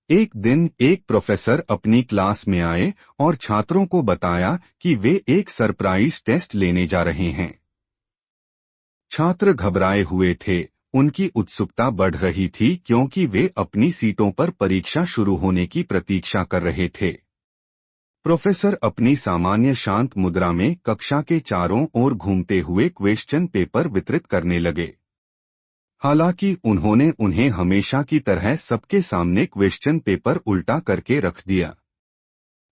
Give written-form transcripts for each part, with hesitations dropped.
एक दिन एक प्रोफेसर अपनी क्लास में आए और छात्रों को बताया कि वे एक सरप्राइज टेस्ट लेने जा रहे हैं। छात्र घबराए हुए थे, उनकी उत्सुकता बढ़ रही थी क्योंकि वे अपनी सीटों पर परीक्षा शुरू होने की प्रतीक्षा कर रहे थे। प्रोफेसर अपनी सामान्य शांत मुद्रा में कक्षा के चारों ओर घूमते हुए क्वेश्चन पेपर वितरित करने लगे। हालांकि उन्होंने उन्हें हमेशा की तरह सबके सामने क्वेश्चन पेपर उल्टा करके रख दिया।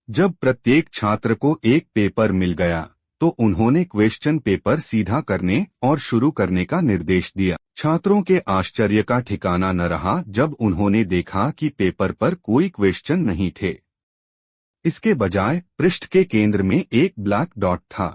जब प्रत्येक छात्र को एक पेपर मिल गया तो उन्होंने क्वेश्चन पेपर सीधा करने और शुरू करने का निर्देश दिया। छात्रों के आश्चर्य का ठिकाना न रहा जब उन्होंने देखा कि पेपर पर कोई क्वेश्चन नहीं थे। इसके बजाय पृष्ठ के केंद्र में एक ब्लैक डॉट था।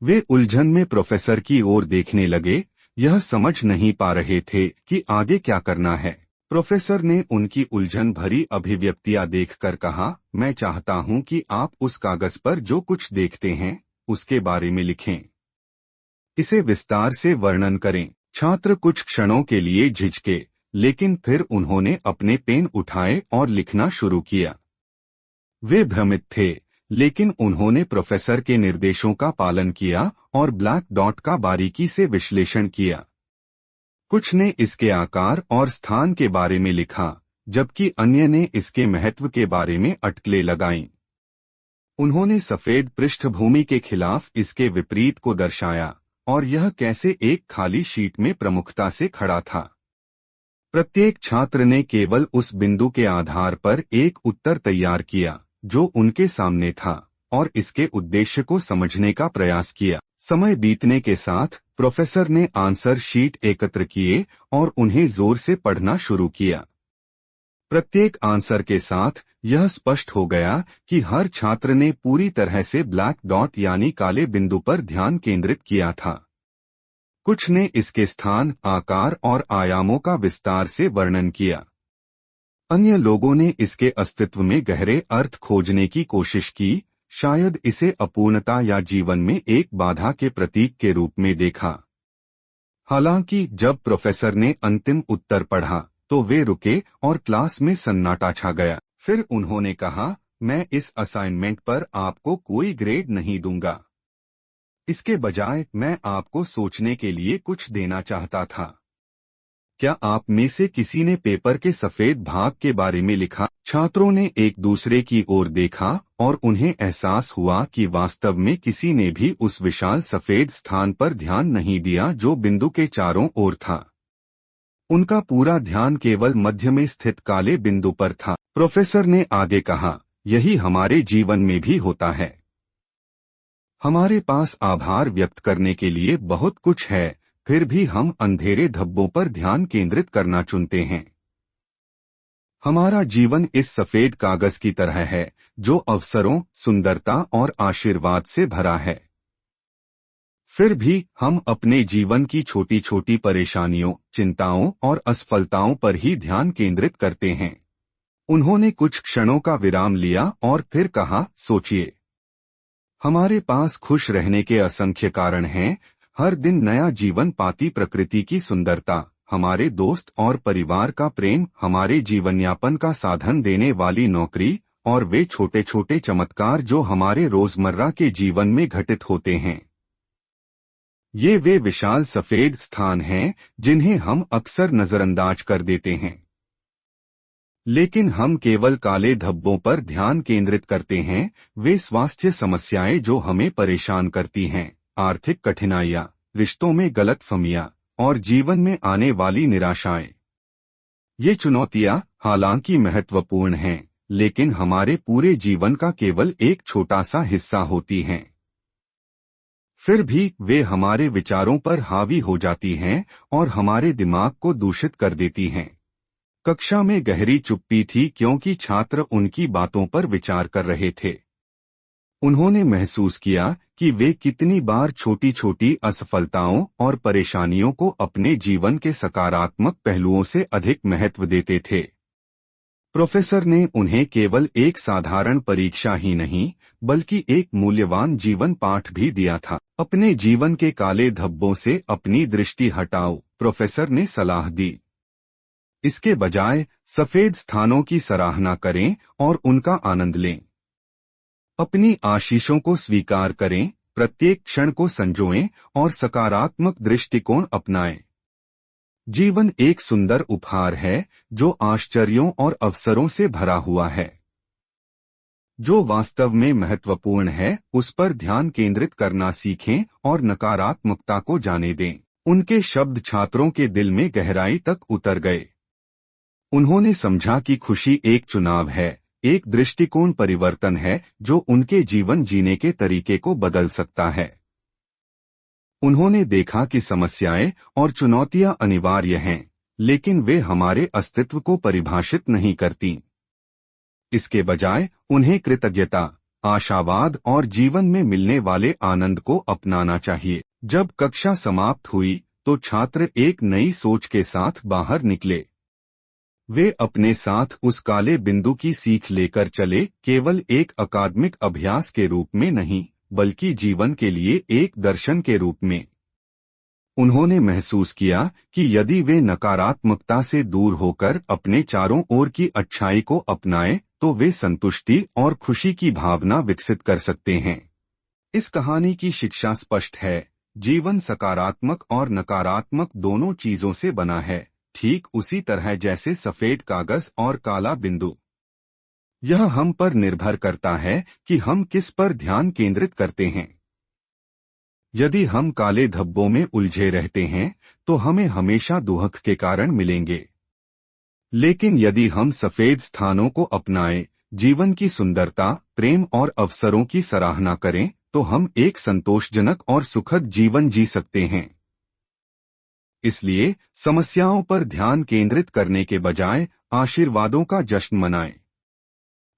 वे उलझन में प्रोफेसर की ओर देखने लगे, यह समझ नहीं पा रहे थे कि आगे क्या करना है। प्रोफेसर ने उनकी उलझन भरी अभिव्यक्तियां देखकर कहा, मैं चाहता हूं कि आप उस कागज पर जो कुछ देखते हैं उसके बारे में लिखें। इसे विस्तार से वर्णन करें। छात्र कुछ क्षणों के लिए झिझके, लेकिन फिर उन्होंने अपने पेन उठाए और लिखना शुरू किया। वे भ्रमित थे, लेकिन उन्होंने प्रोफेसर के निर्देशों का पालन किया और ब्लैक डॉट का बारीकी से विश्लेषण किया। कुछ ने इसके आकार और स्थान के बारे में लिखा, जबकि अन्य ने इसके महत्व के बारे में अटकलें लगाईं। उन्होंने सफेद पृष्ठभूमि के खिलाफ इसके विपरीत को दर्शाया और यह कैसे एक खाली शीट में प्रमुखता से खड़ा था। प्रत्येक छात्र ने केवल उस बिंदु के आधार पर एक उत्तर तैयार किया जो उनके सामने था और इसके उद्देश्य को समझने का प्रयास किया। समय बीतने के साथ प्रोफेसर ने आंसर शीट एकत्र किए और उन्हें जोर से पढ़ना शुरू किया। प्रत्येक आंसर के साथ यह स्पष्ट हो गया कि हर छात्र ने पूरी तरह से ब्लैक डॉट यानी काले बिंदु पर ध्यान केंद्रित किया था। कुछ ने इसके स्थान, आकार और आयामों का विस्तार से वर्णन किया। अन्य लोगों ने इसके अस्तित्व में गहरे अर्थ खोजने की कोशिश की, शायद इसे अपूर्णता या जीवन में एक बाधा के प्रतीक के रूप में देखा। हालांकि जब प्रोफेसर ने अंतिम उत्तर पढ़ा तो वे रुके और क्लास में सन्नाटा छा गया। फिर उन्होंने कहा, मैं इस असाइनमेंट पर आपको कोई ग्रेड नहीं दूंगा। इसके बजाय मैं आपको सोचने के लिए कुछ देना चाहता था। क्या आप में से किसी ने पेपर के सफेद भाग के बारे में लिखा? छात्रों ने एक दूसरे की ओर देखा और उन्हें एहसास हुआ कि वास्तव में किसी ने भी उस विशाल सफेद स्थान पर ध्यान नहीं दिया जो बिंदु के चारों ओर था। उनका पूरा ध्यान केवल मध्य में स्थित काले बिंदु पर था। प्रोफेसर ने आगे कहा, यही हमारे जीवन में भी होता है। हमारे पास आभार व्यक्त करने के लिए बहुत कुछ है, फिर भी हम अंधेरे धब्बों पर ध्यान केंद्रित करना चुनते हैं। हमारा जीवन इस सफेद कागज की तरह है जो अवसरों, सुंदरता और आशीर्वाद से भरा है। फिर भी हम अपने जीवन की छोटी छोटी परेशानियों, चिंताओं और असफलताओं पर ही ध्यान केंद्रित करते हैं। उन्होंने कुछ क्षणों का विराम लिया और फिर कहा, सोचिए। हमारे पास खुश रहने के असंख्य कारण हैं। हर दिन नया जीवन पाती प्रकृति की सुंदरता, हमारे दोस्त और परिवार का प्रेम, हमारे जीवनयापन का साधन देने वाली नौकरी और वे छोटे छोटे चमत्कार जो हमारे रोजमर्रा के जीवन में घटित होते हैं। ये वे विशाल सफेद स्थान हैं जिन्हें हम अक्सर नजरअंदाज कर देते हैं। लेकिन हम केवल काले धब्बों पर ध्यान केंद्रित करते हैं, वे स्वास्थ्य समस्याएं जो हमें परेशान करती हैं, आर्थिक कठिनाइयां, रिश्तों में गलतफहमियां और जीवन में आने वाली निराशाएं। ये चुनौतियां हालांकि महत्वपूर्ण हैं, लेकिन हमारे पूरे जीवन का केवल एक छोटा सा हिस्सा होती हैं। फिर भी वे हमारे विचारों पर हावी हो जाती हैं और हमारे दिमाग को दूषित कर देती हैं। कक्षा में गहरी चुप्पी थी क्योंकि छात्र उनकी बातों पर विचार कर रहे थे। उन्होंने महसूस किया कि वे कितनी बार छोटी छोटी असफलताओं और परेशानियों को अपने जीवन के सकारात्मक पहलुओं से अधिक महत्व देते थे। प्रोफेसर ने उन्हें केवल एक साधारण परीक्षा ही नहीं, बल्कि एक मूल्यवान जीवन पाठ भी दिया था। अपने जीवन के काले धब्बों से अपनी दृष्टि हटाओ, प्रोफेसर ने सलाह दी। इसके बजाय सफेद स्थानों की सराहना करें और उनका आनंद लें। अपनी आशीषों को स्वीकार करें, प्रत्येक क्षण को संजोएं और सकारात्मक दृष्टिकोण अपनाएं। जीवन एक सुंदर उपहार है जो आश्चर्यों और अवसरों से भरा हुआ है। जो वास्तव में महत्वपूर्ण है उस पर ध्यान केंद्रित करना सीखें और नकारात्मकता को जाने दें। उनके शब्द छात्रों के दिल में गहराई तक उतर गए। उन्होंने समझा कि खुशी एक चुनाव है, एक दृष्टिकोण परिवर्तन है जो उनके जीवन जीने के तरीके को बदल सकता है। उन्होंने देखा कि समस्याएं और चुनौतियां अनिवार्य हैं, लेकिन वे हमारे अस्तित्व को परिभाषित नहीं करती। इसके बजाय उन्हें कृतज्ञता, आशावाद और जीवन में मिलने वाले आनंद को अपनाना चाहिए। जब कक्षा समाप्त हुई तो छात्र एक नई सोच के साथ बाहर निकले। वे अपने साथ उस काले बिंदु की सीख लेकर चले, केवल एक अकादमिक अभ्यास के रूप में नहीं, बल्कि जीवन के लिए एक दर्शन के रूप में। उन्होंने महसूस किया कि यदि वे नकारात्मकता से दूर होकर अपने चारों ओर की अच्छाई को अपनाएं, तो वे संतुष्टि और खुशी की भावना विकसित कर सकते हैं। इस कहानी की शिक्षा स्पष्ट है, जीवन सकारात्मक और नकारात्मक दोनों चीजों से बना है, ठीक उसी तरह जैसे सफेद कागज और काला बिंदु। यह हम पर निर्भर करता है कि हम किस पर ध्यान केंद्रित करते हैं। यदि हम काले धब्बों में उलझे रहते हैं तो हमें हमेशा दुख के कारण मिलेंगे। लेकिन यदि हम सफेद स्थानों को अपनाएं, जीवन की सुंदरता, प्रेम और अवसरों की सराहना करें, तो हम एक संतोषजनक और सुखद जीवन जी सकते हैं। इसलिए समस्याओं पर ध्यान केंद्रित करने के बजाय आशीर्वादों का जश्न मनाएं।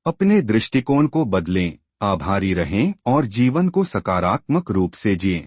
अपने दृष्टिकोण को बदलें, आभारी रहें और जीवन को सकारात्मक रूप से जिएं।